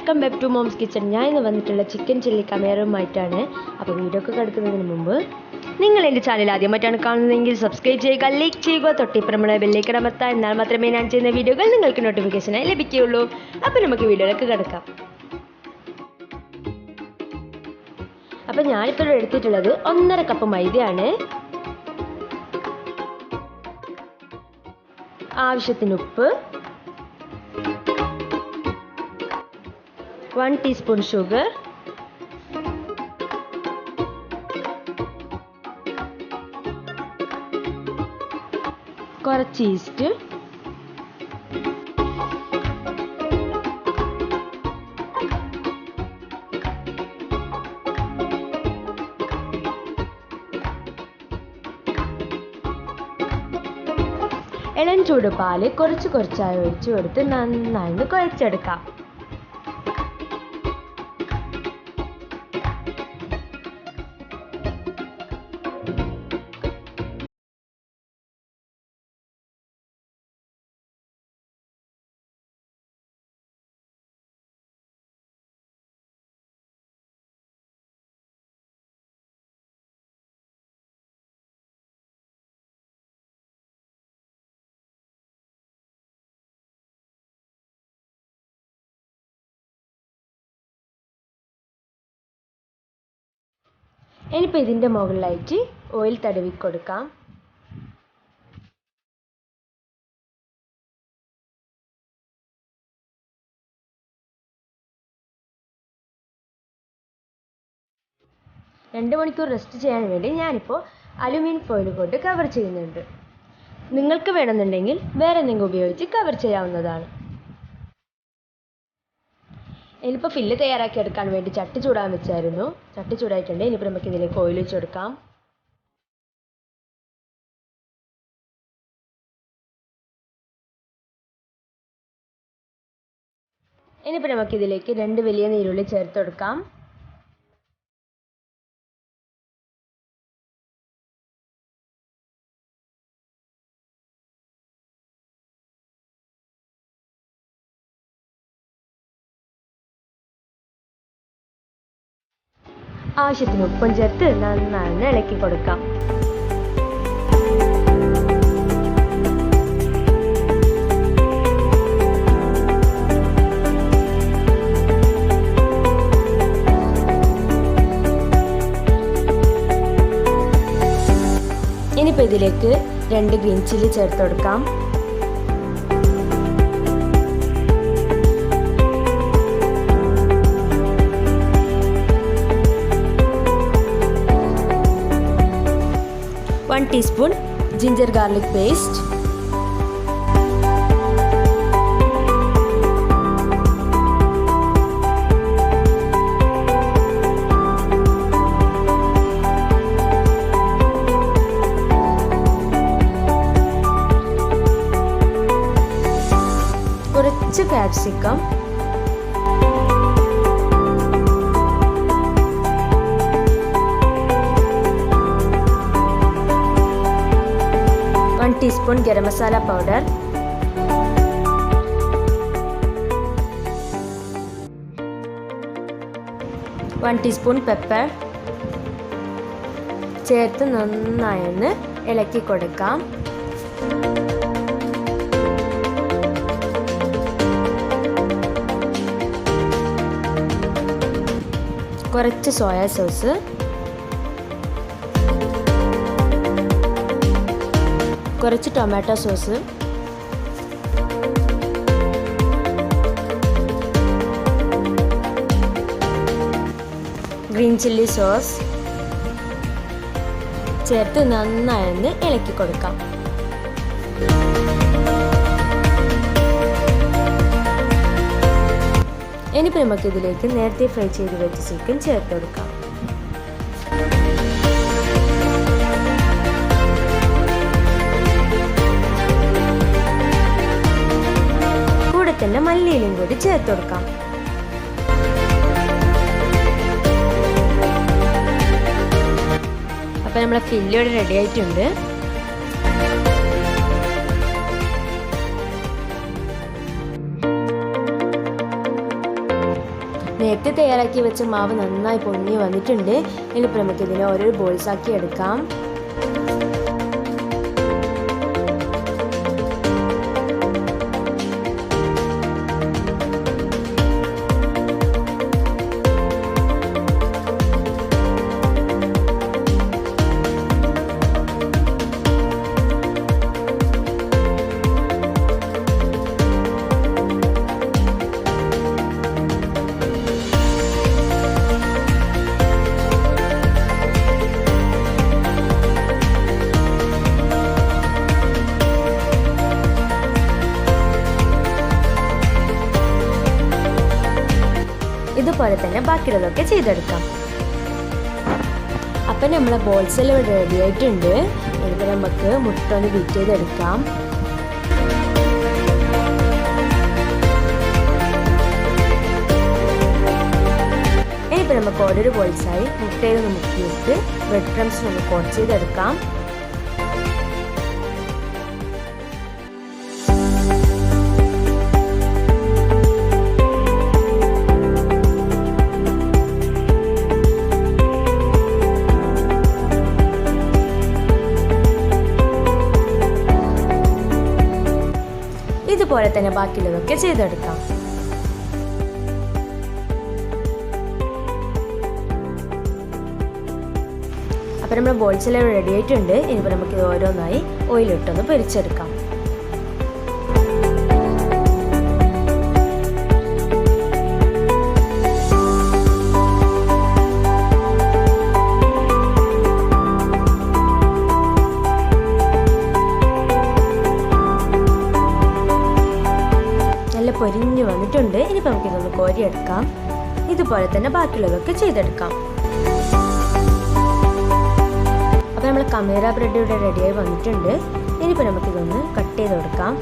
Welcome back to mom's kitchen. ഞാൻ ഇന്ന് വന്നിട്ടുള്ള ചിക്കൻ ചില്ലി കമേറയുമായിട്ടാണ്. അപ്പോൾ വീഡിയോ ഒക്കെ കിടക്കുന്നതിന് മുമ്പ് നിങ്ങൾ എൻ്റെ ചാനൽ ആദ്യമായിട്ടാണ് കാണുന്നതെങ്കിൽ സബ്സ്ക്രൈബ് ചെയ്യുക, ലൈക്ക് ചെയ്യുക, തൊട്ടിപ്പുറമുള്ള ബെല്ലൈക്കൺ അമർത്തുക. എന്നാൽ മാത്രമേ ഞാൻ ചെയ്യുന്ന വീഡിയോകൾ നിങ്ങൾക്ക് നോട്ടിഫിക്കേഷനായി ലഭിക്കുകയുള്ളൂ. അപ്പോൾ നമുക്ക് വീഡിയോയിലേക്ക് കിടക്കാം. അപ്പോൾ ഞാനിപ്പോൾ എടുത്തിട്ടുള്ളത് 1.5 കപ്പ് മൈദയാണ്. ആവശ്യത്തിന് ഉപ്പ്, 1 ടീസ്പൂൺ ഷുഗർ, കുറച്ച് ഈസ്റ്റ്, ഇളം ചൂട് പാല് കുറച്ചായി ഒഴിച്ചു കൊടുത്ത് നന്നായി കുഴച്ചെടുക്കാം. ഇനിയിപ്പോൾ ഇതിൻ്റെ മുകളിലായിട്ട് ഓയിൽ തടവി കൊടുക്കാം. രണ്ട് മണിക്കൂർ റെസ്റ്റ് ചെയ്യാൻ വേണ്ടി ഞാനിപ്പോൾ അലുമിനിയം ഫോയിൽ കൊണ്ട് കവർ ചെയ്യുന്നുണ്ട്. നിങ്ങൾക്ക് വേണമെന്നുണ്ടെങ്കിൽ വേറെ എന്തെങ്കിലും ഉപയോഗിച്ച് കവർ ചെയ്യാവുന്നതാണ്. ഇനിയിപ്പോൾ ഫില്ല് തയ്യാറാക്കി എടുക്കാൻ വേണ്ടി ചട്ടി ചൂടാൻ വെച്ചായിരുന്നു. ചട്ടി ചൂടായിട്ടുണ്ട്. ഇനിയിപ്പോൾ നമുക്ക് ഇതിലേക്ക് ഓയിൽ ഒഴിച്ച് കൊടുക്കാം. ഇനിയിപ്പോൾ നമുക്ക് ഇതിലേക്ക് 2 വലിയ നീരുള്ളി ചേർത്ത് കൊടുക്കാം. ആവശ്യത്തിന് ഉപ്പും ചേർത്ത് നന്നായി ഇളക്കി കൊടുക്കാം. ഇനിയിപ്പോൾ ഇതിലേക്ക് 2 ഗ്രീൻ ചില്ലി ചേർത്ത് കൊടുക്കാം. One teaspoon ginger garlic paste, കുറച്ച് capsicum, teaspoon garam masala powder, 1 teaspoon pepper ചേർത്ത് നന്നായി ഒന്ന് ഇളക്കി കൊടുക്കാം. കുറച്ച് സോയ സോസ്, കുറച്ച് tomato sauce, green chilli sauce ചേർത്ത് നന്നായി ഒന്ന് ഇളക്കി കൊടുക്കാം. ഇനിയിപ്പോൾ നമുക്ക് ഇതിലേക്ക് നേരത്തെ ഫ്രൈ ചെയ്ത് വെച്ച ചിക്കൻ ചേർത്ത് കൊടുക്കാം. തന്നെ മല്ലിയിലും കൂടി ചേർത്ത് കൊടുക്കാം. അപ്പോൾ നമ്മളെ ഫില്ല് ഇവിടെ റെഡി ആയിട്ടുണ്ട്. നേരത്തെ തയ്യാറാക്കി വെച്ച മാവ് നന്നായി പൊങ്ങി വന്നിട്ടുണ്ട്. ഇനിയിപ്പോൾ നമുക്കിതിനെ ഓരോ ബോൾസാക്കി എടുക്കാം. ഇതുപോലെ തന്നെ ബാക്കിയുള്ളതൊക്കെ ചെയ്തെടുക്കാം. അപ്പം നമ്മളെ ബോൾസ് എല്ലാം ഇവിടെ റെഡി ആയിട്ടുണ്ട്. ഇനിയിപ്പോൾ നമുക്ക് മുട്ട ഒന്ന് ബീറ്റ് ചെയ്തെടുക്കാം. ഇനിയിപ്പോൾ നമുക്ക് ഓരോരോ ബോൾസായി മുട്ടയിൽ മുക്കിയിട്ട് ബ്രെഡ് ക്രംസ് നമുക്ക് കോട്ട് ചെയ്തെടുക്കാം. ഇതുപോലെ തന്നെ ബാക്കിയുള്ളതൊക്കെ ചെയ്തെടുക്കാം. അപ്പോൾ നമ്മുടെ ബോൾസ് എല്ലാം റെഡി ആയിട്ടുണ്ട്. ഇനിയിപ്പോൾ നമുക്ക് ഇത് ഓരോന്നായി ഓയിലിട്ടൊന്ന് പൊരിച്ചെടുക്കാം. പൊരിഞ്ഞു വന്നിട്ടുണ്ട്. ഇനിയിപ്പോൾ നമുക്കിതൊന്ന് കോരിയെടുക്കാം. ഇതുപോലെ തന്നെ ബാക്കിയുള്ളതൊക്കെ ചെയ്തെടുക്കാം. അപ്പോൾ നമ്മൾ കമേറ ബ്രെഡ് ഇവിടെ റെഡിയായി വന്നിട്ടുണ്ട്. ഇനിയിപ്പോൾ നമുക്കിതൊന്ന് കട്ട് ചെയ്ത് കൊടുക്കാം.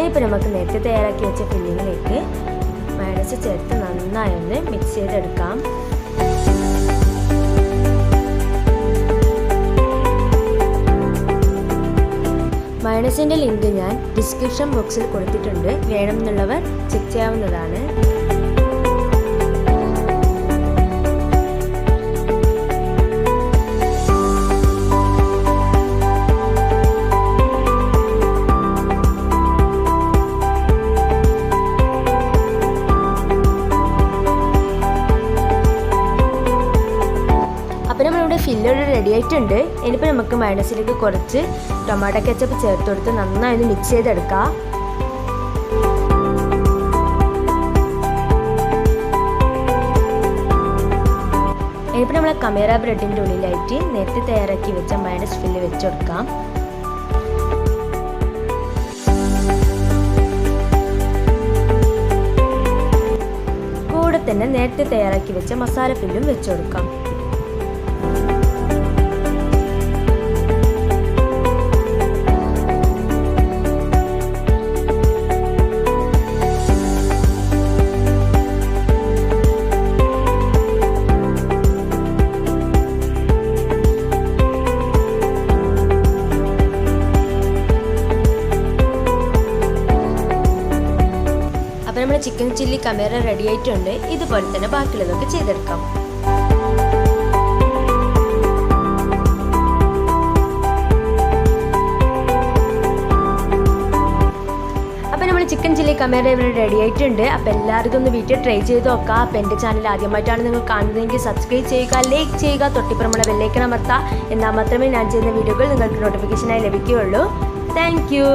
ഇപ്പോൾ നമുക്ക് നേരത്തെ തയ്യാറാക്കി വെച്ച ഫില്ലിങ്ങിലേക്ക് മയോണൈസ് ചേർത്ത് നന്നായി ഒന്ന് മിക്സ് ചെയ്തെടുക്കാം. മയോണൈസിൻ്റെ ലിങ്ക് ഞാൻ ഡിസ്ക്രിപ്ഷൻ ബോക്സിൽ കൊടുത്തിട്ടുണ്ട്. വേണമെന്നുള്ളവർ ചെക്ക് ചെയ്യാവുന്നതാണ്. അപ്പോൾ നമ്മളിവിടെ ഫില്ല് റെഡി ആയിട്ടുണ്ട്. ഇനിയിപ്പോൾ നമുക്ക് മയോണൈസിലേക്ക് കുറച്ച് ടൊമാറ്റോ കെച്ചപ്പ് ചേർത്ത് കൊടുത്ത് നന്നായി ഒന്ന് മിക്സ് ചെയ്തെടുക്കാം. ഇനിയിപ്പോൾ നമ്മളെ കമേറ ബ്രെഡിൻ്റെ ഉള്ളിലായിട്ട് നേരത്തെ തയ്യാറാക്കി വെച്ച മയോണൈസ് ഫില്ല് വെച്ച് കൊടുക്കാം. കൂടെ തന്നെ നേരത്തെ തയ്യാറാക്കി വെച്ച മസാല ഫില്ലും വെച്ച് കൊടുക്കാം. അപ്പോൾ നമ്മുടെ ചിക്കൻ ചില്ലി കമേറ റെഡി ആയിട്ടുണ്ട്. ഇതുപോലെ തന്നെ ബാക്കിയുള്ളതൊക്കെ ചെയ്തെടുക്കാം. അപ്പോൾ നമ്മൾ ചിക്കൻ ചില്ലി കമേറ ഇവിടെ റെഡി ആയിട്ടുണ്ട്. അപ്പോൾ എല്ലാവർക്കും ഒന്ന് വീട്ടിൽ ട്രൈ ചെയ്ത് നോക്കാം. അപ്പോൾ എൻ്റെ ചാനൽ ആദ്യമായിട്ടാണ് നിങ്ങൾ കാണുന്നതെങ്കിൽ സബ്സ്ക്രൈബ് ചെയ്യുക, ലൈക്ക് ചെയ്യുക, തൊട്ടിപ്പുറമുള്ള ബെല്ലൈക്കൺ അമർത്തുക. എന്നാൽ മാത്രമേ ഞാൻ ചെയ്യുന്ന വീഡിയോകൾ നിങ്ങൾക്ക് നോട്ടിഫിക്കേഷനായി ലഭിക്കുകയുള്ളൂ. Thank you.